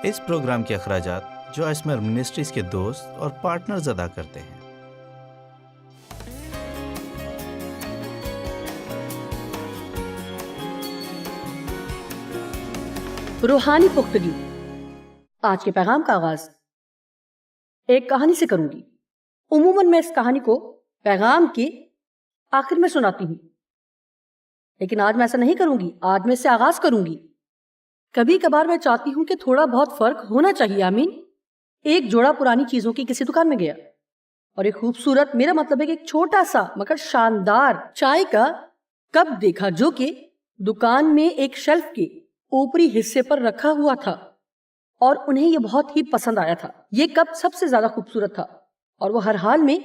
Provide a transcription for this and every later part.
اس programme کے اخراجات جو اسمر منسٹریز کے دوست اور پارٹنرز ادا کرتے ہیں۔ روحانی پختگی۔ آج کے پیغام کا آغاز ایک کہانی سے کروں گی۔ عموماً میں اس کہانی کو پیغام کے آخر میں سناتی ہوں، لیکن آج میں ایسا نہیں کروں گی۔ آج میں اس سے آغاز کروں گی۔ کبھی کبھار میں چاہتی ہوں کہ تھوڑا بہت فرق ہونا چاہیے۔ آمین۔ ایک جوڑا پرانی چیزوں کی کسی دکان میں گیا اور ایک خوبصورت، میرا مطلب ہے کہ ایک چھوٹا سا مگر شاندار چائے کا کپ دیکھا، جو کہ دکان میں ایک شیلف کے اوپری حصے پر رکھا ہوا تھا، اور انہیں یہ بہت ہی پسند آیا تھا۔ یہ کپ سب سے زیادہ خوبصورت تھا اور وہ ہر حال میں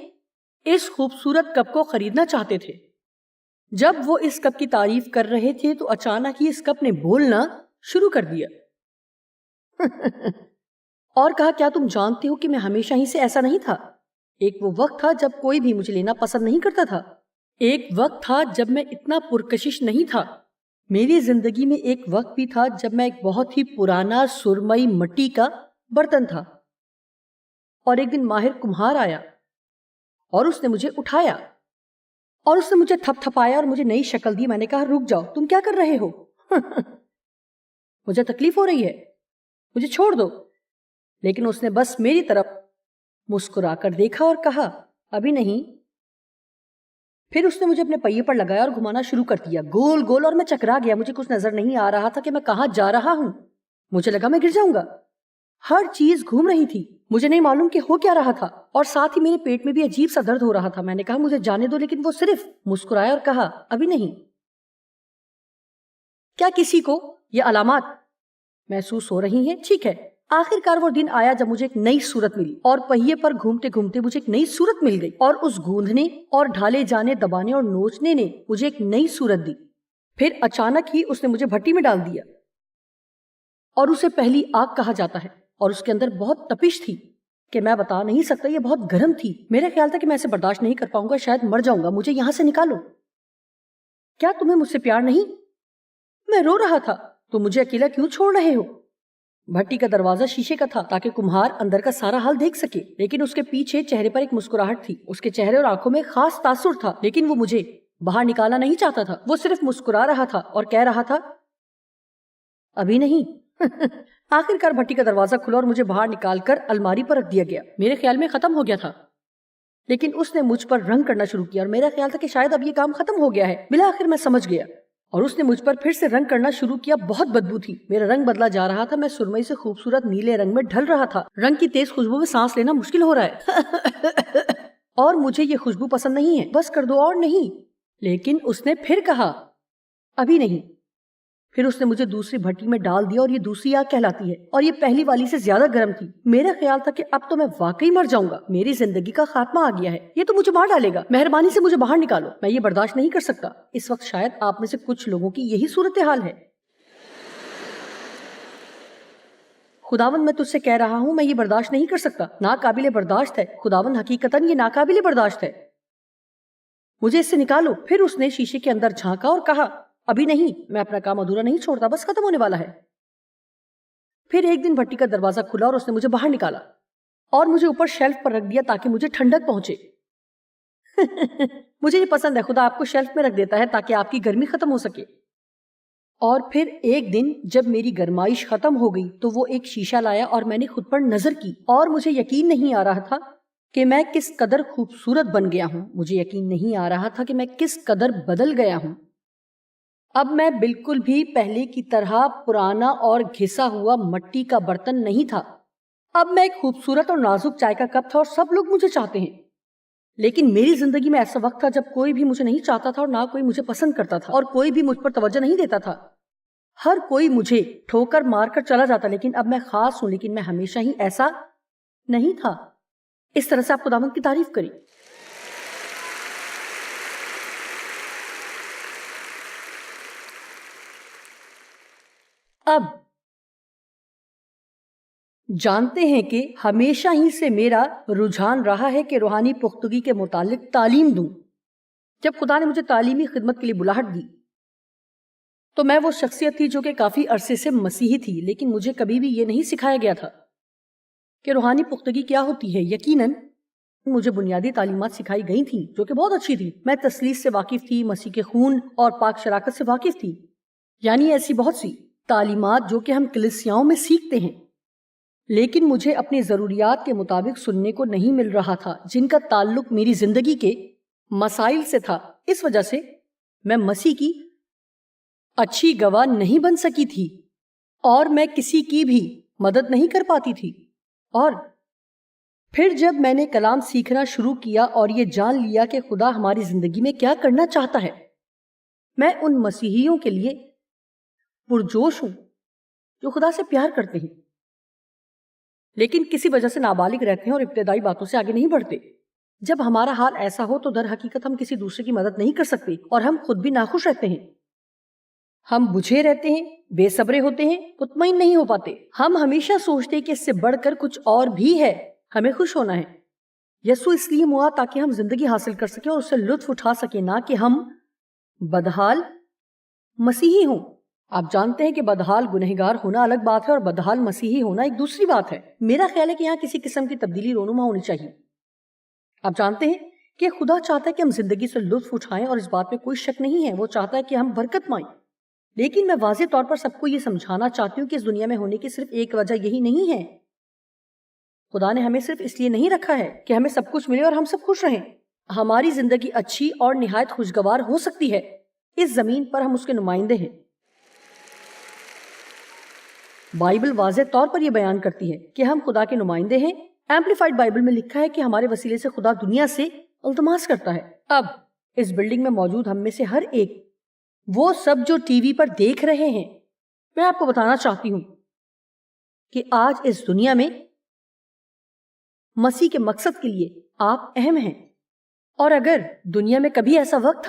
اس خوبصورت کپ کو خریدنا چاہتے تھے۔ جب وہ اس کپ کی تعریف کر رہے تھے تو اچانک ہی اس کپ نے بولنا شروع کر دیا اور کہا، کیا تم جانتے ہو کہ میں ہمیشہ ہی سے ایسا نہیں تھا؟ ایک وہ وقت تھا جب کوئی بھی مجھے لینا پسند نہیں کرتا تھا۔ ایک وقت تھا جب میں اتنا پرکشش نہیں تھا۔ میری زندگی میں ایک وقت بھی تھا جب میں ایک بہت ہی پرانا سرمئی مٹی کا برتن تھا، اور ایک دن ماہر کمہار آیا اور اس نے مجھے اٹھایا اور اس نے مجھے تھپ تھپایا اور مجھے نئی شکل دی۔ میں نے کہا، رک جاؤ، تم کیا کر رہے ہو؟ مجھے تکلیف ہو رہی ہے، مجھے چھوڑ دو۔ لیکن اس نے بس میری طرف مسکرا کر دیکھا اور کہا، ابھی نہیں۔ پھر اس نے مجھے اپنے پہیے پر لگایا اور گھمانا شروع کر دیا، گول گول، اور میں چکرا گیا۔ مجھے کچھ نظر نہیں آ رہا تھا کہ میں کہاں جا رہا ہوں۔ مجھے لگا میں گر جاؤں گا۔ ہر چیز گھوم رہی تھی، مجھے نہیں معلوم کہ ہو کیا رہا تھا، اور ساتھ ہی میرے پیٹ میں بھی عجیب سا درد ہو رہا تھا۔ میں نے کہا، مجھے جانے دو، لیکن وہ صرف مسکرایا اور کہا، ابھی نہیں۔ کیا کسی کو یہ علامات محسوس ہو رہی ہیں؟ ٹھیک ہے۔ آخر کار وہ دن آیا جب مجھے ایک نئی صورت ملی، اور پہیے پر گھومتے گھومتے مجھے ایک نئی صورت مل گئی، اور اس گوندھنے اور ڈھالے جانے، دبانے اور نوچنے نے مجھے ایک نئی صورت دی۔ پھر اچانک ہی اس نے مجھے بھٹی میں ڈال دیا، اور اسے پہلی آگ کہا جاتا ہے، اور اس کے اندر بہت تپش تھی کہ میں بتا نہیں سکتا۔ یہ بہت گرم تھی۔ میرا خیال تھا کہ میں اسے برداشت نہیں کر پاؤں گا، شاید مر جاؤں گا۔ مجھے یہاں سے نکالو۔ کیا تمہیں مجھ سے پیار نہیں؟ میں رو رہا تھا۔ تم مجھے اکیلا کیوں چھوڑ رہے ہو؟ بھٹی کا دروازہ شیشے کا تھا تاکہ کمہار اندر کا سارا حال دیکھ سکے، لیکن اس کے پیچھے چہرے پر ایک مسکراہٹ تھی۔ اس کے چہرے اور آنکھوں میں خاص تاثر تھا، لیکن وہ مجھے باہر نکالنا نہیں چاہتا تھا۔ وہ صرف مسکرا رہا تھا اور کہہ رہا تھا، ابھی نہیں۔ آخر کار بھٹی کا دروازہ کھلا اور مجھے باہر نکال کر الماری پر رکھ دیا گیا۔ میرے خیال میں ختم ہو گیا تھا، لیکن اس نے مجھ پر رنگ کرنا شروع کیا، اور میرا خیال تھا کہ شاید اب یہ کام ختم ہو گیا ہے۔ بالآخر میں سمجھ گیا، اور اس نے مجھ پر پھر سے رنگ کرنا شروع کیا۔ بہت بدبو تھی، میرا رنگ بدلا جا رہا تھا۔ میں سرمئی سے خوبصورت نیلے رنگ میں ڈھل رہا تھا۔ رنگ کی تیز خوشبو میں سانس لینا مشکل ہو رہا ہے اور مجھے یہ خوشبو پسند نہیں ہے۔ بس کر دو۔ اور نہیں۔ لیکن اس نے پھر کہا، ابھی نہیں۔ پھر اس نے مجھے دوسری بھٹی میں ڈال دیا، اور یہ دوسری آگ کہلاتی ہے، اور یہ پہلی والی سے زیادہ گرم تھی۔ میرا خیال تھا کہ اب تو میں واقعی مر جاؤں گا، میری زندگی کا خاتمہ آ گیا ہے، یہ تو مجھے مار ڈالے گا۔ مہربانی سے مجھے باہر نکالو، میں یہ برداشت نہیں کر سکتا۔ اس وقت شاید آپ میں سے کچھ لوگوں کی یہی صورتحال ہے۔ خداوند، میں تجھ سے کہہ رہا ہوں، میں یہ برداشت نہیں کر سکتا۔ ناقابل برداشت ہے خداوند، حقیقتاً یہ ناقابل برداشت ہے، مجھے اس سے نکالو۔ پھر اس نے شیشے کے اندر جھانکا اور کہا، ابھی نہیں، میں اپنا کام ادھورا نہیں چھوڑتا، بس ختم ہونے والا ہے۔ پھر ایک دن بھٹی کا دروازہ کھلا اور اس نے مجھے باہر نکالا اور مجھے اوپر شیلف پر رکھ دیا تاکہ مجھے ٹھنڈک پہنچے۔ مجھے یہ پسند ہے، خدا آپ کو شیلف میں رکھ دیتا ہے تاکہ آپ کی گرمی ختم ہو سکے۔ اور پھر ایک دن جب میری گرمائش ختم ہو گئی تو وہ ایک شیشہ لایا اور میں نے خود پر نظر کی، اور مجھے یقین نہیں آ رہا تھا کہ میں کس قدر خوبصورت بن گیا ہوں۔ مجھے یقین نہیں آ رہا تھا کہ میں کس قدر بدل گیا ہوں۔ اب میں بالکل بھی پہلے کی طرح پرانا اور گھسا ہوا مٹی کا برتن نہیں تھا۔ اب میں ایک خوبصورت اور نازک چائے کا کپ تھا، اور سب لوگ مجھے چاہتے ہیں۔ لیکن میری زندگی میں ایسا وقت تھا جب کوئی بھی مجھے نہیں چاہتا تھا، اور نہ کوئی مجھے پسند کرتا تھا، اور کوئی بھی مجھ پر توجہ نہیں دیتا تھا۔ ہر کوئی مجھے ٹھوکر مار کر چلا جاتا۔ لیکن اب میں خاص ہوں، لیکن میں ہمیشہ ہی ایسا نہیں تھا۔ اس طرح سے آپ خداوند کی تعریف کریں۔ اب جانتے ہیں کہ ہمیشہ ہی سے میرا رجحان رہا ہے کہ روحانی پختگی کے متعلق تعلیم دوں۔ جب خدا نے مجھے تعلیمی خدمت کے لیے بلاہٹ دی تو میں وہ شخصیت تھی جو کہ کافی عرصے سے مسیحی تھی، لیکن مجھے کبھی بھی یہ نہیں سکھایا گیا تھا کہ روحانی پختگی کیا ہوتی ہے۔ یقیناً مجھے بنیادی تعلیمات سکھائی گئی تھیں جو کہ بہت اچھی تھی۔ میں تثلیث سے واقف تھی، مسیح کے خون اور پاک شراکت سے واقف تھی، یعنی ایسی بہت سی تعلیمات جو کہ ہم کلیسیاؤں میں سیکھتے ہیں، لیکن مجھے اپنی ضروریات کے مطابق سننے کو نہیں مل رہا تھا جن کا تعلق میری زندگی کے مسائل سے تھا۔ اس وجہ سے میں مسیح کی اچھی گواہ نہیں بن سکی تھی اور میں کسی کی بھی مدد نہیں کر پاتی تھی۔ اور پھر جب میں نے کلام سیکھنا شروع کیا اور یہ جان لیا کہ خدا ہماری زندگی میں کیا کرنا چاہتا ہے، میں ان مسیحیوں کے لیے پرجوش ہوں جو خدا سے پیار کرتے ہیں لیکن کسی وجہ سے نابالغ رہتے ہیں اور ابتدائی باتوں سے آگے نہیں بڑھتے۔ جب ہمارا حال ایسا ہو تو در حقیقت ہم کسی دوسرے کی مدد نہیں کر سکتے اور ہم خود بھی ناخوش رہتے ہیں۔ ہم بجھے رہتے ہیں، بے صبرے ہوتے ہیں، مطمئن نہیں ہو پاتے۔ ہم ہمیشہ سوچتے ہیں کہ اس سے بڑھ کر کچھ اور بھی ہے، ہمیں خوش ہونا ہے۔ یسوع اس لیے ہوا تاکہ ہم زندگی حاصل کر سکیں اور اس سے لطف اٹھا سکیں، نہ کہ ہم بدحال مسیحی ہوں۔ آپ جانتے ہیں کہ بدحال گنہگار ہونا الگ بات ہے اور بدحال مسیحی ہونا ایک دوسری بات ہے۔ میرا خیال ہے کہ یہاں کسی قسم کی تبدیلی رونما ہونی چاہیے۔ آپ جانتے ہیں کہ خدا چاہتا ہے کہ ہم زندگی سے لطف اٹھائیں اور اس بات میں کوئی شک نہیں ہے، وہ چاہتا ہے کہ ہم برکت پائیں۔ لیکن میں واضح طور پر سب کو یہ سمجھانا چاہتی ہوں کہ اس دنیا میں ہونے کی صرف ایک وجہ یہی نہیں ہے۔ خدا نے ہمیں صرف اس لیے نہیں رکھا ہے کہ ہمیں سب کچھ ملے اور ہم سب خوش رہیں۔ ہماری زندگی اچھی اور نہایت خوشگوار ہو سکتی ہے۔ اس زمین پر ہم اس کے نمائندے ہیں۔ بائبل واضح طور پر یہ بیان کرتی ہے کہ ہم خدا کے نمائندے ہیں۔ ایمپلیفائڈ بائبل میں لکھا ہے کہ ہمارے وسیلے سے خدا دنیا سے التماس کرتا ہے۔ اب اس بلڈنگ میں موجود ہم میں سے ہر ایک، وہ سب جو ٹی وی پر دیکھ رہے ہیں، میں آپ کو بتانا چاہتی ہوں کہ آج اس دنیا میں مسیح کے مقصد کے لیے آپ اہم ہیں۔ اور اگر دنیا میں کبھی ایسا وقت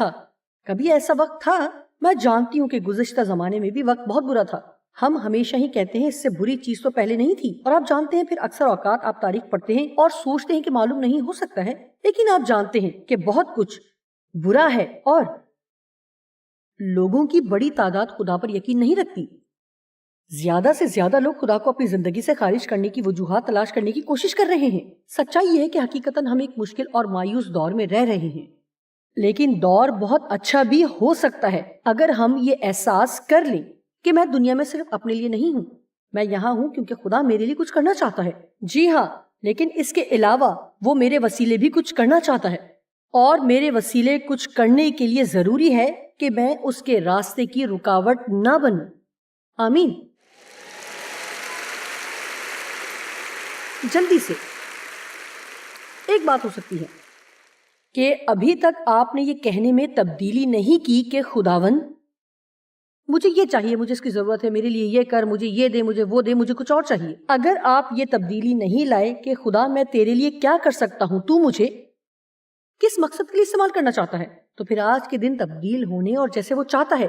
تھا، میں جانتی ہوں کہ گزشتہ زمانے میں بھی وقت بہت برا تھا۔ ہم ہمیشہ ہی کہتے ہیں اس سے بری چیز تو پہلے نہیں تھی، اور آپ جانتے ہیں پھر اکثر اوقات آپ تاریخ پڑھتے ہیں اور سوچتے ہیں کہ معلوم نہیں ہو سکتا ہے، لیکن آپ جانتے ہیں کہ بہت کچھ برا ہے اور لوگوں کی بڑی تعداد خدا پر یقین نہیں رکھتی۔ زیادہ سے زیادہ لوگ خدا کو اپنی زندگی سے خارج کرنے کی وجوہات تلاش کرنے کی کوشش کر رہے ہیں۔ سچائی یہ ہے کہ حقیقتاً ہم ایک مشکل اور مایوس دور میں رہ رہے ہیں، لیکن دور بہت اچھا بھی ہو سکتا ہے اگر ہم یہ احساس کر لیں کہ میں دنیا میں صرف اپنے لیے نہیں ہوں، میں یہاں ہوں کیونکہ خدا میرے لیے کچھ کرنا چاہتا ہے۔ جی ہاں، لیکن اس کے علاوہ وہ میرے وسیلے بھی کچھ کرنا چاہتا ہے، اور میرے وسیلے کچھ کرنے کے لیے ضروری ہے کہ میں اس کے راستے کی رکاوٹ نہ بنوں۔ آمین۔ جلدی سے ایک بات ہو سکتی ہے کہ ابھی تک آپ نے یہ کہنے میں تبدیلی نہیں کی کہ خداوند مجھے یہ چاہیے، مجھے اس کی ضرورت ہے، میرے لیے یہ کر، مجھے یہ دے، مجھے وہ دے، مجھے کچھ اور چاہیے۔ اگر آپ یہ تبدیلی نہیں لائے کہ خدا میں تیرے لیے کیا کر سکتا ہوں، تو مجھے کس مقصد کے لیے استعمال کرنا چاہتا ہے، تو پھر آج کے دن تبدیل ہونے اور جیسے وہ چاہتا ہے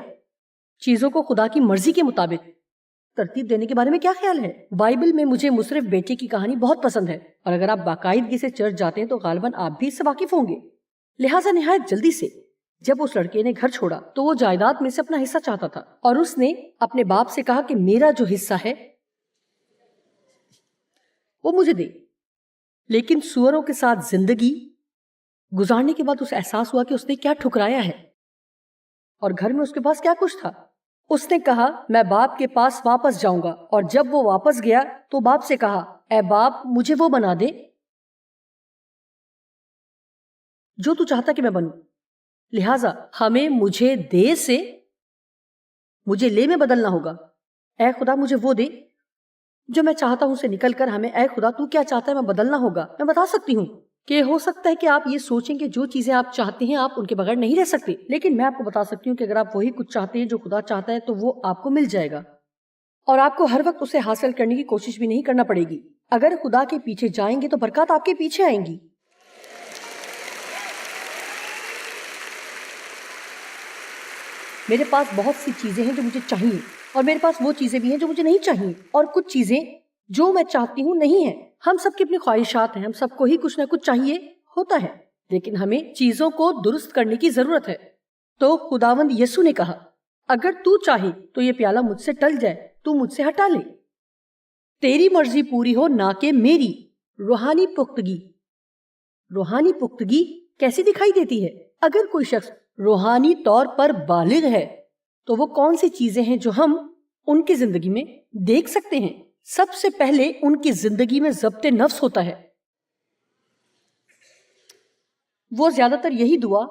چیزوں کو خدا کی مرضی کے مطابق ترتیب دینے کے بارے میں کیا خیال ہے؟ بائبل میں مجھے مصرف بیٹے کی کہانی بہت پسند ہے، اور اگر آپ باقاعدگی سے چرچ جاتے ہیں تو غالباً آپ بھی اس سے واقف ہوں گے۔ لہٰذا نہایت جلدی سے جب اس لڑکے نے گھر چھوڑا تو وہ جائیداد میں سے اپنا حصہ چاہتا تھا، اور اس نے اپنے باپ سے کہا کہ میرا جو حصہ ہے وہ مجھے دے۔ لیکن سوروں کے ساتھ زندگی گزارنے کے بعد اسے احساس ہوا کہ اس نے کیا ٹھکرایا ہے، اور گھر میں اس کے پاس کیا کچھ تھا۔ اس نے کہا میں باپ کے پاس واپس جاؤں گا، اور جب وہ واپس گیا تو باپ سے کہا اے باپ مجھے وہ بنا دے جو تو چاہتا کہ میں بنوں۔ لہٰذا ہمیں مجھے دے سے مجھے لے میں بدلنا ہوگا۔ اے خدا مجھے وہ دے جو میں چاہتا ہوں سے نکل کر ہمیں اے خدا تو کیا چاہتا ہے میں بدلنا ہوگا۔ میں بتا سکتی ہوں کہ ہو سکتا ہے کہ آپ یہ سوچیں کہ جو چیزیں آپ چاہتے ہیں آپ ان کے بغیر نہیں رہ سکتے، لیکن میں آپ کو بتا سکتی ہوں کہ اگر آپ وہی کچھ چاہتے ہیں جو خدا چاہتا ہے تو وہ آپ کو مل جائے گا، اور آپ کو ہر وقت اسے حاصل کرنے کی کوشش بھی نہیں کرنا پڑے گی۔ اگر خدا کے پیچھے جائیں گے تو برکات آپ کے پیچھے آئیں گی۔ میرے پاس بہت سی چیزیں ہیں جو مجھے چاہیے، اور میرے پاس وہ چیزیں بھی ہیں جو مجھے نہیں چاہیے، اور کچھ چیزیں جو میں چاہتی ہوں نہیں ہیں۔ ہم سب کی اپنی خواہشات ہیں، ہم سب کو ہی کچھ نہ کچھ چاہیے ہوتا ہے، لیکن ہمیں چیزوں کو درست کرنے کی ضرورت ہے۔ تو خداوند یسوع نے کہا اگر تو چاہے تو یہ پیالہ مجھ سے ٹل جائے، تو مجھ سے ہٹا لے، تیری مرضی پوری ہو نہ کہ میری۔ روحانی پختگی۔ روحانی پختگی کیسی دکھائی دیتی ہے؟ اگر کوئی شخص روحانی طور پر بالغ ہے تو وہ کون سی چیزیں ہیں جو ہم ان کی زندگی میں دیکھ سکتے ہیں؟ سب سے پہلے ان کی زندگی میں ضبط نفس ہوتا ہے۔ وہ زیادہ تر یہی دعا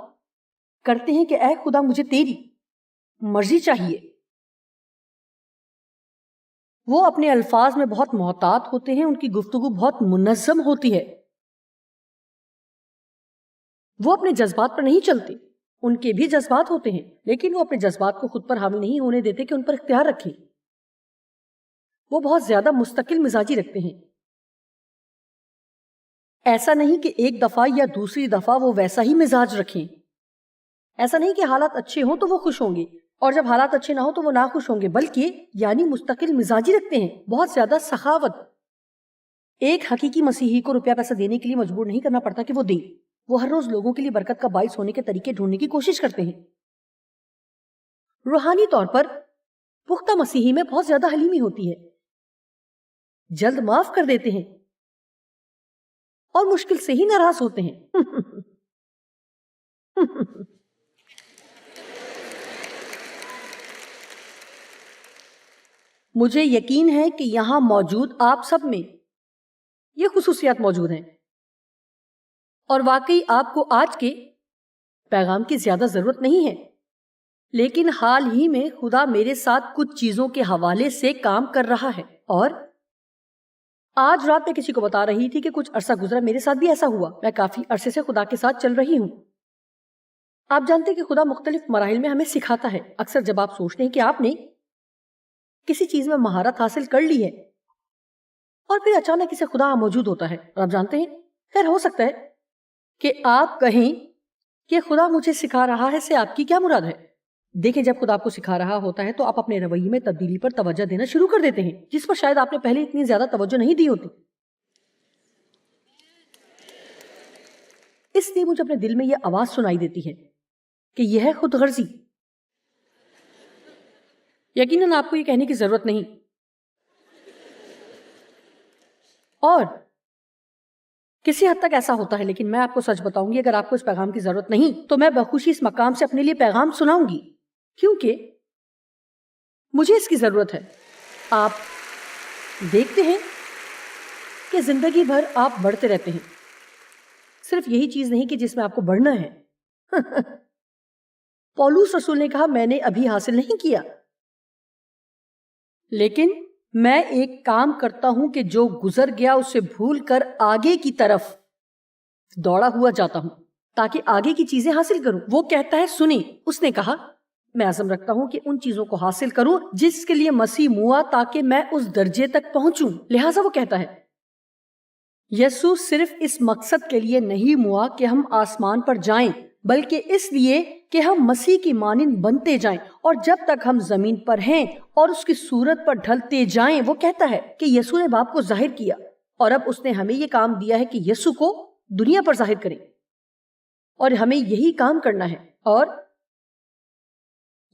کرتے ہیں کہ اے خدا مجھے تیری مرضی چاہیے۔ وہ اپنے الفاظ میں بہت محتاط ہوتے ہیں، ان کی گفتگو بہت منظم ہوتی ہے۔ وہ اپنے جذبات پر نہیں چلتے، ان کے بھی جذبات ہوتے ہیں، لیکن وہ اپنے جذبات کو خود پر حاوی نہیں ہونے دیتے کہ ان پر اختیار رکھیں۔ وہ بہت زیادہ مستقل مزاجی رکھتے ہیں۔ ایسا نہیں کہ ایک دفعہ یا دوسری دفعہ وہ ویسا ہی مزاج رکھیں۔ ایسا نہیں کہ حالات اچھے ہوں تو وہ خوش ہوں گے اور جب حالات اچھے نہ ہوں تو وہ ناخوش ہوں گے، بلکہ یعنی مستقل مزاجی رکھتے ہیں، بہت زیادہ سخاوت۔ ایک حقیقی مسیحی کو روپیہ پیسہ دینے کے لیے مجبور نہیں کرنا پڑتا کہ وہ دے۔ وہ ہر روز لوگوں کے لیے برکت کا باعث ہونے کے طریقے ڈھونڈنے کی کوشش کرتے ہیں۔ روحانی طور پر پختہ مسیحی میں بہت زیادہ حلیمی ہوتی ہے، جلد معاف کر دیتے ہیں اور مشکل سے ہی ناراض ہوتے ہیں۔ مجھے یقین ہے کہ یہاں موجود آپ سب میں یہ خصوصیات موجود ہیں، اور واقعی آپ کو آج کے پیغام کی زیادہ ضرورت نہیں ہے، لیکن حال ہی میں خدا میرے ساتھ کچھ چیزوں کے حوالے سے کام کر رہا ہے، اور آج رات میں کسی کو بتا رہی تھی کہ کچھ عرصہ گزرا، میرے ساتھ بھی ایسا ہوا۔ میں کافی عرصے سے خدا کے ساتھ چل رہی ہوں۔ آپ جانتے ہیں کہ خدا مختلف مراحل میں ہمیں سکھاتا ہے۔ اکثر جب آپ سوچتے ہیں کہ آپ نے کسی چیز میں مہارت حاصل کر لی ہے اور پھر اچانک اسے خدا موجود ہوتا ہے، اور آپ جانتے ہیں، خیر ہو سکتا ہے کہ آپ کہیں کہ خدا مجھے سکھا رہا ہے سے آپ کی کیا مراد ہے؟ دیکھیں، جب خدا آپ کو سکھا رہا ہوتا ہے تو آپ اپنے رویے میں تبدیلی پر توجہ دینا شروع کر دیتے ہیں، جس پر شاید آپ نے پہلے اتنی زیادہ توجہ نہیں دی ہوتی۔ اس لیے مجھے اپنے دل میں یہ آواز سنائی دیتی ہے کہ یہ ہے خود غرضی۔ یقیناً آپ کو یہ کہنے کی ضرورت نہیں، اور کسی حد تک ایسا ہوتا ہے، لیکن میں آپ کو سچ بتاؤں گی، اگر آپ کو اس پیغام کی ضرورت نہیں تو میں بخوشی اس مقام سے اپنے لیے پیغام سناؤں گی، کیونکہ مجھے اس کی ضرورت ہے۔ آپ دیکھتے ہیں کہ زندگی بھر آپ بڑھتے رہتے ہیں، صرف یہی چیز نہیں کہ جس میں آپ کو بڑھنا ہے۔ پولوس رسول نے کہا، میں نے ابھی حاصل نہیں کیا، لیکن میں ایک کام کرتا ہوں کہ جو گزر گیا اسے بھول کر آگے کی طرف دوڑا ہوا جاتا ہوں تاکہ آگے کی چیزیں حاصل کروں۔ وہ کہتا ہے، سنیں، اس نے کہا، میں عزم رکھتا ہوں کہ ان چیزوں کو حاصل کروں جس کے لیے مسیح ہوا تاکہ میں اس درجے تک پہنچوں۔ لہٰذا وہ کہتا ہے، یسوع صرف اس مقصد کے لیے نہیں ہوا کہ ہم آسمان پر جائیں، بلکہ اس لیے کہ ہم مسیح کی مانند بنتے جائیں، اور جب تک ہم زمین پر ہیں اور اس کی صورت پر ڈھلتے جائیں۔ وہ کہتا ہے کہ یسوع نے باپ کو ظاہر کیا، اور اب اس نے ہمیں یہ کام دیا ہے کہ یسوع کو دنیا پر ظاہر کریں، اور ہمیں یہی کام کرنا ہے۔ اور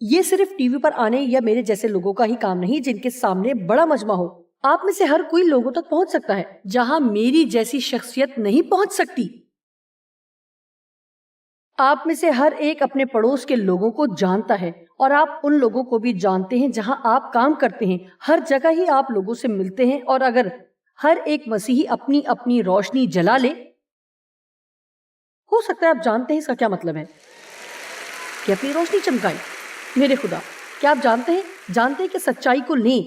یہ صرف ٹی وی پر آنے یا میرے جیسے لوگوں کا ہی کام نہیں جن کے سامنے بڑا مجمع ہو۔ آپ میں سے ہر کوئی لوگوں تک پہنچ سکتا ہے جہاں میری جیسی شخصیت نہیں پہنچ سکتی۔ آپ میں سے ہر ایک اپنے پڑوس کے لوگوں کو جانتا ہے، اور آپ ان لوگوں کو بھی جانتے ہیں جہاں آپ کام کرتے ہیں۔ ہر جگہ ہی آپ لوگوں سے ملتے ہیں، اور اگر ہر ایک مسیحی اپنی اپنی روشنی جلا لے، ہو سکتا ہے آپ جانتے ہیں اس کا کیا مطلب ہے کہ اپنی روشنی چمکائیں۔ میرے خدا، کیا آپ جانتے ہیں کہ سچائی کو لیں؟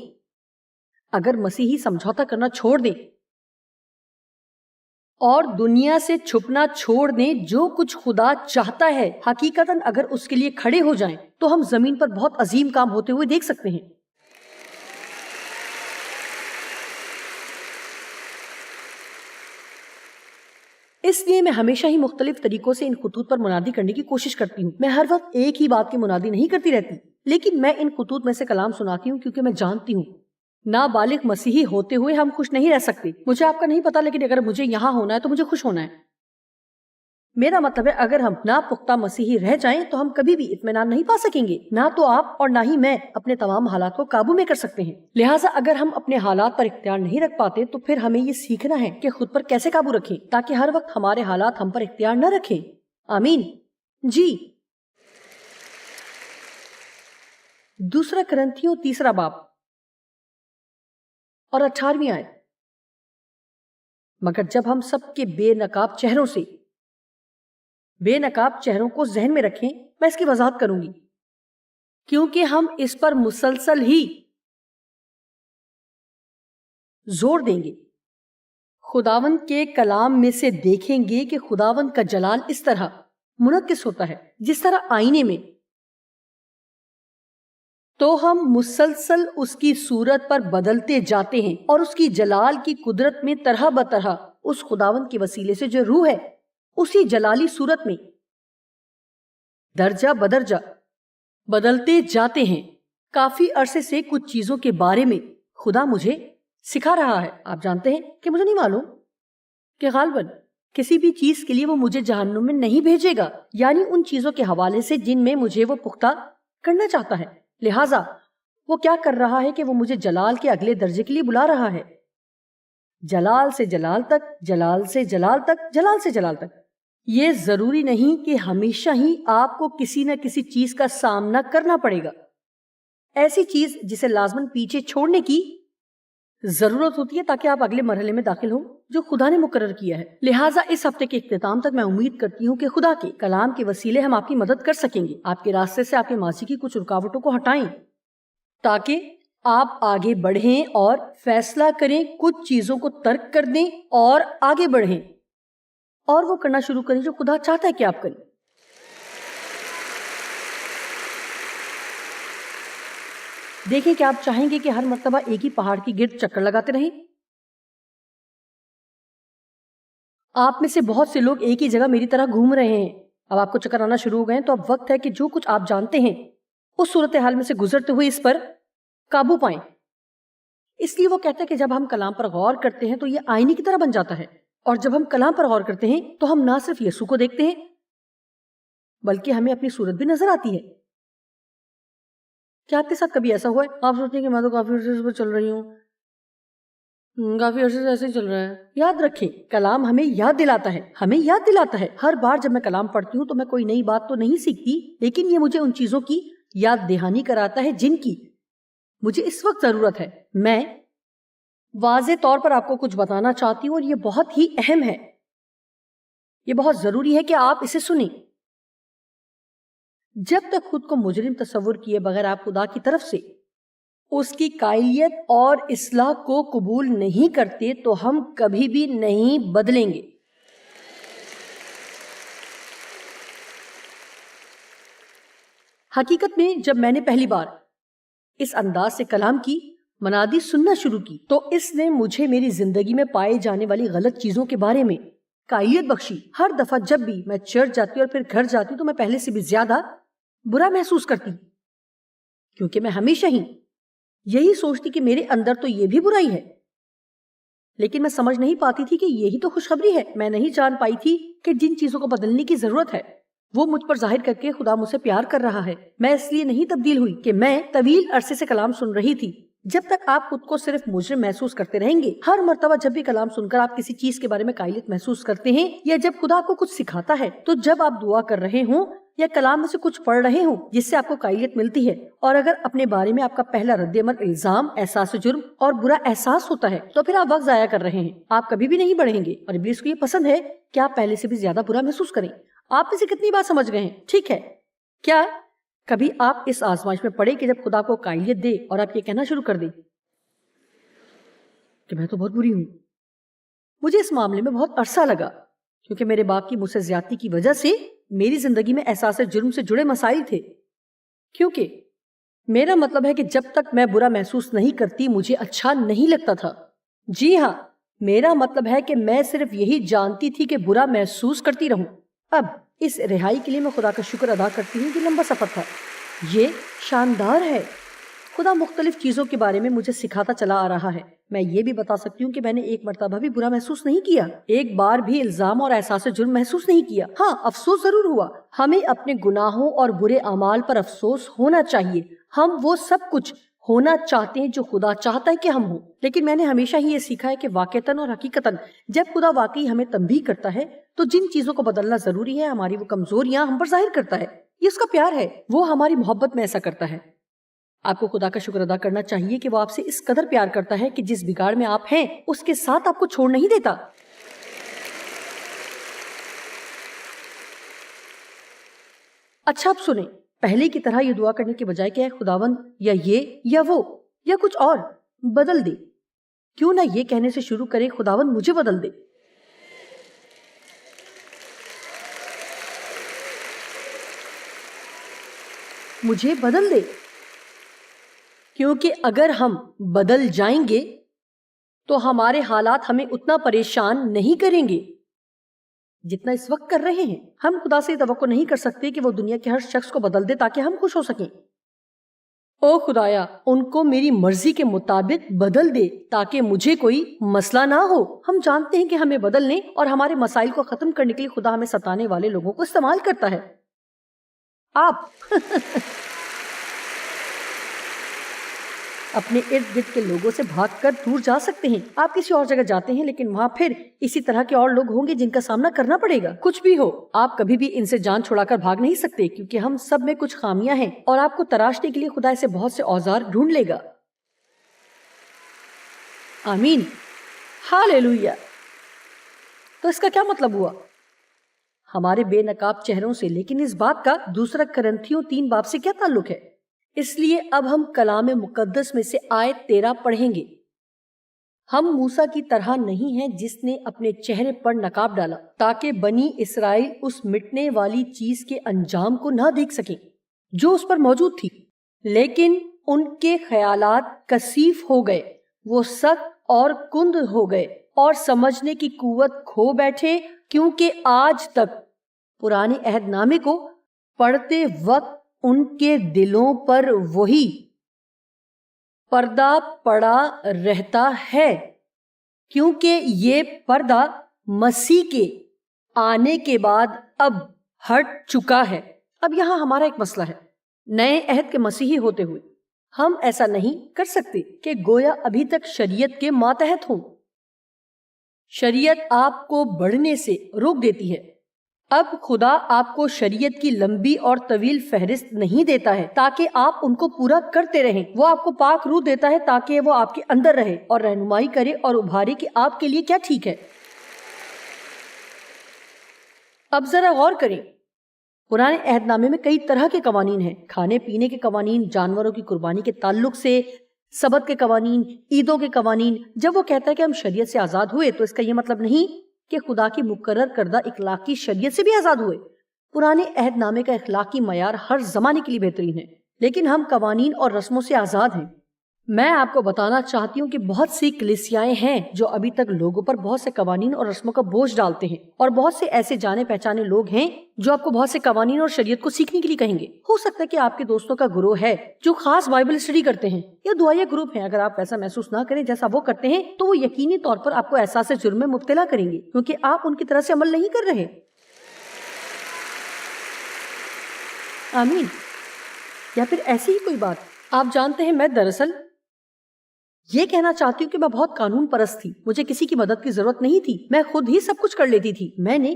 اگر مسیحی سمجھوتا کرنا چھوڑ دیں اور دنیا سے چھپنا چھوڑ دیں، جو کچھ خدا چاہتا ہے حقیقتاً اگر اس کے لیے کھڑے ہو جائیں تو ہم زمین پر بہت عظیم کام ہوتے ہوئے دیکھ سکتے ہیں۔ اس لیے میں ہمیشہ ہی مختلف طریقوں سے ان خطوط پر منادی کرنے کی کوشش کرتی ہوں۔ میں ہر وقت ایک ہی بات کی منادی نہیں کرتی رہتی، لیکن میں ان خطوط میں سے کلام سناتی ہوں کیونکہ میں جانتی ہوں نابالغ مسیحی ہوتے ہوئے ہم خوش نہیں رہ سکتے۔ مجھے آپ کا نہیں پتا، لیکن اگر مجھے یہاں ہونا ہے تو مجھے خوش ہونا ہے۔ میرا مطلب ہے اگر ہم ناپختہ مسیحی رہ جائیں تو ہم کبھی بھی اطمینان نہیں پا سکیں گے. نہ تو آپ اور نہ ہی میں اپنے تمام حالات کو قابو میں کر سکتے ہیں. لہٰذا اگر ہم اپنے حالات پر اختیار نہیں رکھ پاتے تو پھر ہمیں یہ سیکھنا ہے کہ خود پر کیسے قابو رکھیں تاکہ ہر وقت ہمارے حالات ہم پر اختیار نہ رکھیں. آمین. جی. 2 کرنتھیوں 3 باب اور 18ویں آیت. مگر جب ہم سب کے بے نقاب چہروں کو ذہن میں رکھیں، میں اس کی وضاحت کروں گی کیونکہ ہم اس پر مسلسل ہی زور دیں گے. خداوند کے کلام میں سے دیکھیں گے کہ خداوند کا جلال اس طرح منعکس ہوتا ہے جس طرح آئینے میں، تو ہم مسلسل اس کی صورت پر بدلتے جاتے ہیں اور اس کی جلال کی قدرت میں طرح بطرح اس خداوند کے وسیلے سے جو روح ہے اسی جلالی صورت میں درجہ بدرجہ بدلتے جاتے ہیں. کافی عرصے سے کچھ چیزوں کے بارے میں خدا مجھے سکھا رہا ہے. آپ جانتے ہیں کہ مجھے نہیں معلوم کہ غالباً کسی بھی چیز کے لیے وہ مجھے جہنم میں نہیں بھیجے گا، یعنی ان چیزوں کے حوالے سے جن میں مجھے وہ پختہ کرنا چاہتا ہے. لہٰذا وہ کیا کر رہا ہے کہ وہ مجھے جلال کے اگلے درجے کے لیے بلا رہا ہے. جلال سے جلال تک، جلال سے جلال تک، جلال سے جلال تک. یہ ضروری نہیں کہ ہمیشہ ہی آپ کو کسی نہ کسی چیز کا سامنا کرنا پڑے گا، ایسی چیز جسے لازماً پیچھے چھوڑنے کی ضرورت ہوتی ہے تاکہ آپ اگلے مرحلے میں داخل ہوں جو خدا نے مقرر کیا ہے. لہٰذا اس ہفتے کے اختتام تک میں امید کرتی ہوں کہ خدا کے کلام کے وسیلے ہم آپ کی مدد کر سکیں گے. آپ کے راستے سے آپ کے ماضی کی کچھ رکاوٹوں کو ہٹائیں تاکہ آپ آگے بڑھیں اور فیصلہ کریں، کچھ چیزوں کو ترک کر دیں اور آگے بڑھیں اور وہ کرنا شروع کریں جو خدا چاہتا ہے کہ آپ کریں. دیکھیں کہ آپ چاہیں گے کہ ہر مرتبہ ایک ہی پہاڑ کی گرد چکر لگاتے رہیں. آپ میں سے بہت سے لوگ ایک ہی جگہ میری طرح گھوم رہے ہیں. اب آپ کو چکر آنا شروع ہو گئے ہیں تو اب وقت ہے کہ جو کچھ آپ جانتے ہیں اس صورتحال میں سے گزرتے ہوئے اس پر قابو پائیں. اس لیے وہ کہتا ہے کہ جب ہم کلام پر غور کرتے ہیں تو یہ آئینے کی طرح بن جاتا ہے، اور جب ہم کلام پر غور کرتے ہیں تو ہم نہ صرف یسوع کو دیکھتے ہیں بلکہ ہمیں اپنی صورت بھی نظر آتی ہے. کیا آپ کے ساتھ کبھی ایسا ہوا ہے آپ سوچتے ہیں کہ میں تو کافی عرصے سے چل رہی ہوں، کافی عرصے سے ایسے ہی چل رہا ہے؟ یاد رکھیں کلام ہمیں یاد دلاتا ہے. ہر بار جب میں کلام پڑھتی ہوں تو میں کوئی نئی بات تو نہیں سیکھتی، لیکن یہ مجھے ان چیزوں کی یاد دہانی کراتا ہے جن کی مجھے اس وقت ضرورت ہے. میں واضح طور پر آپ کو کچھ بتانا چاہتی ہوں اور یہ بہت ہی اہم ہے، یہ بہت ضروری ہے کہ آپ اسے سنیں. جب تک خود کو مجرم تصور کیے بغیر آپ خدا کی طرف سے اس کی قائلیت اور اصلاح کو قبول نہیں کرتے تو ہم کبھی بھی نہیں بدلیں گے. حقیقت میں جب میں نے پہلی بار اس انداز سے کلام کی منادی سننا شروع کی تو اس نے مجھے میری زندگی میں پائے جانے والی غلط چیزوں کے بارے میں قائلیت بخشی. ہر دفعہ جب بھی میں چرچ جاتی اور پھر گھر جاتی تو میں پہلے سے بھی زیادہ برا محسوس کرتی، کیونکہ میں ہمیشہ ہی یہی سوچتی کہ میرے اندر تو یہ بھی برائی ہے، لیکن میں سمجھ نہیں پاتی تھی کہ یہی تو خوشخبری ہے. میں نہیں جان پائی تھی کہ جن چیزوں کو بدلنے کی ضرورت ہے وہ مجھ پر ظاہر کر کے خدا مجھ سے پیار کر رہا ہے. میں اس لیے نہیں تبدیل ہوئی کہ میں طویل عرصے سے کلام سن رہی تھی. جب تک آپ خود کو صرف مجرم محسوس کرتے رہیں گے، ہر مرتبہ جب بھی کلام سن کر آپ کسی چیز کے بارے میں قائلیت محسوس کرتے ہیں، یا جب خدا آپ کو کچھ سکھاتا ہے، تو جب آپ دعا کر رہے ہوں یا کلام میں سے کچھ پڑھ رہے ہوں جس سے آپ کو قائلیت ملتی ہے، اور اگر اپنے بارے میں آپ کا پہلا رد عمل الزام، احساس جرم اور برا احساس ہوتا ہے تو پھر آپ وقت ضائع کر رہے ہیں. آپ کبھی بھی نہیں بڑھیں گے، اور ابلیس کو یہ پسند ہے کہ آپ پہلے سے بھی زیادہ برا محسوس کریں. آپ میں سے کتنی بات سمجھ گئے ہیں؟ ٹھیک ہے. کیا کبھی آپ اس آزمائش میں پڑے کہ جب خدا کو قائلیت دے اور آپ یہ کہنا شروع کر دیں کہ میں تو بہت بری ہوں؟ مجھے اس معاملے میں بہت عرصہ لگا، کیونکہ میرے باپ کی مجھ سے زیادتی کی وجہ سے میری زندگی میں احساس جرم سے جڑے مسائل تھے. کیونکہ میرا مطلب ہے کہ جب تک میں برا محسوس نہیں کرتی مجھے اچھا نہیں لگتا تھا. جی ہاں، میرا مطلب ہے کہ میں صرف یہی جانتی تھی کہ برا محسوس کرتی رہوں. اب اس رہائی کے لیے میں خدا کا شکر ادا کرتی ہوں. یہ لمبا سفر تھا، یہ شاندار ہے. خدا مختلف چیزوں کے بارے میں مجھے سکھاتا چلا آ رہا ہے. میں یہ بھی بتا سکتی ہوں کہ میں نے ایک مرتبہ بھی برا محسوس نہیں کیا، ایک بار بھی الزام اور احساس جرم محسوس نہیں کیا۔ ہاں، افسوس ضرور ہوا۔ ہمیں اپنے گناہوں اور برے اعمال پر افسوس ہونا چاہیے۔ ہم وہ سب کچھ ہونا چاہتے ہیں جو خدا چاہتا ہے کہ ہم ہوں، لیکن میں نے ہمیشہ ہی یہ سیکھا ہے کہ واقعتاً اور حقیقتاً جب خدا واقعی ہمیں تنبیہ کرتا ہے تو جن چیزوں کو بدلنا ضروری ہے، ہماری وہ کمزوریاں ہم پر ظاہر کرتا ہے، یہ اس کا پیار ہے، وہ ہماری محبت میں ایسا کرتا ہے۔ آپ کو خدا کا شکر ادا کرنا چاہیے کہ وہ آپ سے اس قدر پیار کرتا ہے کہ جس بگاڑ میں آپ ہیں اس کے ساتھ آپ کو چھوڑ نہیں دیتا۔ اچھا، اب سنیں، پہلے کی طرح یہ دعا کرنے کے بجائے کہ اے خداوند یا یہ یا وہ یا کچھ اور بدل دے، کیوں نہ یہ کہنے سے شروع کرے خداوند مجھے بدل دے۔ مجھے بدل دے، کیونکہ اگر ہم بدل جائیں گے تو ہمارے حالات ہمیں اتنا پریشان نہیں کریں گے جتنا اس وقت کر رہے ہیں۔ ہم خدا سے توقع نہیں کر سکتے کہ وہ دنیا کے ہر شخص کو بدل دے تاکہ ہم خوش ہو سکیں۔ او خدایا، ان کو میری مرضی کے مطابق بدل دے تاکہ مجھے کوئی مسئلہ نہ ہو۔ ہم جانتے ہیں کہ ہمیں بدلنے اور ہمارے مسائل کو ختم کرنے کے لیے خدا ہمیں ستانے والے لوگوں کو استعمال کرتا ہے۔ آپ اپنے ارد گرد کے لوگوں سے بھاگ کر دور جا سکتے ہیں۔ آپ کسی اور جگہ جاتے ہیں لیکن وہاں پھر اسی طرح کے اور لوگ ہوں گے جن کا سامنا کرنا پڑے گا۔ کچھ بھی ہو، آپ کبھی بھی ان سے جان چھڑا کر بھاگ نہیں سکتے، کیونکہ ہم سب میں کچھ خامیاں ہیں اور آپ کو تراشنے کے لیے خدا سے بہت سے اوزار ڈھونڈ لے گا۔ آمین، ہاللیلویہ۔ تو اس کا کیا مطلب ہوا؟ ہمارے بے نقاب چہروں سے، لیکن اس بات کا دوسرا کرنتھیوں 3 باب سے کیا تعلق ہے؟ اس لیے اب ہم کلام مقدس میں سے آیت 13 پڑھیں گے۔ ہم موسیٰ کی طرح نہیں ہیں جس نے اپنے چہرے پر نقاب ڈالا تاکہ بنی اسرائیل اس مٹنے والی چیز کے انجام کو نہ دیکھ سکیں جو اس پر موجود تھی، لیکن ان کے خیالات کثیف ہو گئے، وہ سخت اور کند ہو گئے اور سمجھنے کی قوت کھو بیٹھے، کیونکہ آج تک پرانے عہد نامے کو پڑھتے وقت ان کے دلوں پر وہی پردہ پڑا رہتا ہے، کیونکہ یہ پردہ مسیح کے آنے کے بعد اب ہٹ چکا ہے۔ اب یہاں ہمارا ایک مسئلہ ہے، نئے عہد کے مسیحی ہوتے ہوئے ہم ایسا نہیں کر سکتے کہ گویا ابھی تک شریعت کے ماتحت ہوں۔ شریعت آپ کو بڑھنے سے روک دیتی ہے۔ اب خدا آپ کو شریعت کی لمبی اور طویل فہرست نہیں دیتا ہے تاکہ آپ ان کو پورا کرتے رہیں، وہ آپ کو پاک روح دیتا ہے تاکہ وہ آپ کے اندر رہے اور رہنمائی کرے اور ابھارے کہ آپ کے لیے کیا ٹھیک ہے۔ اب ذرا غور کریں، پرانے عہد نامے میں کئی طرح کے قوانین ہیں، کھانے پینے کے قوانین، جانوروں کی قربانی کے تعلق سے، سبت کے قوانین، عیدوں کے قوانین۔ جب وہ کہتا ہے کہ ہم شریعت سے آزاد ہوئے تو اس کا یہ مطلب نہیں کہ خدا کی مقرر کردہ اخلاقی شریعت سے بھی آزاد ہوئے۔ پرانے عہد نامے کا اخلاقی معیار ہر زمانے کے لیے بہترین ہے، لیکن ہم قوانین اور رسموں سے آزاد ہیں۔ میں آپ کو بتانا چاہتی ہوں کہ بہت سی کلیسیائیں ہیں جو ابھی تک لوگوں پر بہت سے قوانین اور رسموں کا بوجھ ڈالتے ہیں، اور بہت سے ایسے جانے پہچانے لوگ ہیں جو آپ کو بہت سے قوانین اور شریعت کو سیکھنے کے لیے کہیں گے۔ ہو سکتا ہے کہ آپ کے دوستوں کا گروہ ہے جو خاص بائبل اسٹڈی کرتے ہیں یا دعائیہ گروپ ہیں۔ اگر آپ ایسا محسوس نہ کریں جیسا وہ کرتے ہیں تو وہ یقینی طور پر آپ کو احساس جرم میں مبتلا کریں گے، کیونکہ آپ ان کی طرح سے عمل نہیں کر رہے۔ آمین۔ یا پھر ایسی ہی کوئی بات، آپ جانتے ہیں میں دراصل یہ کہنا چاہتی ہوں کہ میں بہت قانون پرست تھی، مجھے کسی کی مدد کی ضرورت نہیں تھی، میں خود ہی سب کچھ کر لیتی تھی۔ میں نے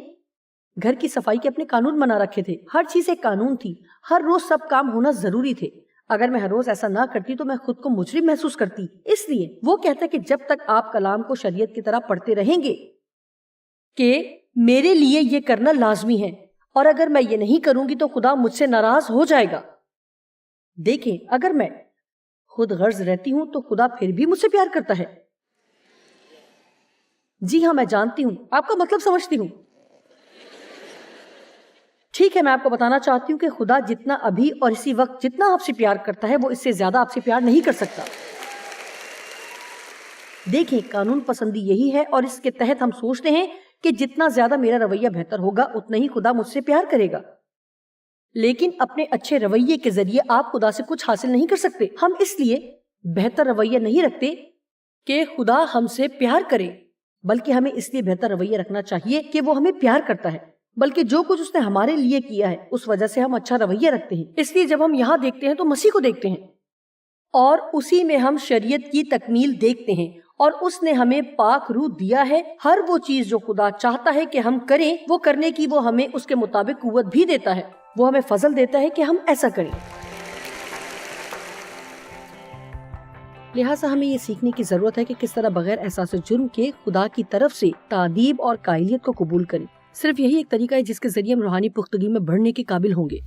گھر کی صفائی کے اپنے قانون بنا رکھے تھے، ہر چیز ایک قانون تھی، ہر روز سب کام ہونا ضروری تھے۔ اگر میں ہر روز ایسا نہ کرتی تو میں خود کو مجرم محسوس کرتی۔ اس لیے وہ کہتا ہے کہ جب تک آپ کلام کو شریعت کی طرح پڑھتے رہیں گے کہ میرے لیے یہ کرنا لازمی ہے، اور اگر میں یہ نہیں کروں گی تو خدا مجھ سے ناراض ہو جائے گا۔ دیکھیں، اگر میں خود غرض رہتی ہوں تو خدا پھر بھی مجھ سے پیار کرتا ہے۔ جی ہاں، میں جانتی ہوں، آپ کا مطلب سمجھتی ہوں۔ ٹھیک ہے، میں آپ کو بتانا چاہتی ہوں کہ خدا جتنا ابھی اور اسی وقت جتنا آپ سے پیار کرتا ہے وہ اس سے زیادہ آپ سے پیار نہیں کر سکتا۔ دیکھیں، قانون پسندی یہی ہے، اور اس کے تحت ہم سوچتے ہیں کہ جتنا زیادہ میرا رویہ بہتر ہوگا اتنا ہی خدا مجھ سے پیار کرے گا۔ لیکن اپنے اچھے رویے کے ذریعے آپ خدا سے کچھ حاصل نہیں کر سکتے۔ ہم اس لیے بہتر رویہ نہیں رکھتے کہ خدا ہم سے پیار کرے، بلکہ ہمیں اس لیے بہتر رویہ رکھنا چاہیے کہ وہ ہمیں پیار کرتا ہے، بلکہ جو کچھ اس نے ہمارے لیے کیا ہے اس وجہ سے ہم اچھا رویہ رکھتے ہیں۔ اس لیے جب ہم یہاں دیکھتے ہیں تو مسیح کو دیکھتے ہیں، اور اسی میں ہم شریعت کی تکمیل دیکھتے ہیں، اور اس نے ہمیں پاک روح دیا ہے۔ ہر وہ چیز جو خدا چاہتا ہے کہ ہم کریں، وہ کرنے کی وہ ہمیں اس کے مطابق قوت بھی دیتا ہے، وہ ہمیں فضل دیتا ہے کہ ہم ایسا کریں۔ لہٰذا ہمیں یہ سیکھنے کی ضرورت ہے کہ کس طرح بغیر احساس جرم کے خدا کی طرف سے تعدیب اور قائلیت کو قبول کریں۔ صرف یہی ایک طریقہ ہے جس کے ذریعے ہم روحانی پختگی میں بڑھنے کے قابل ہوں گے۔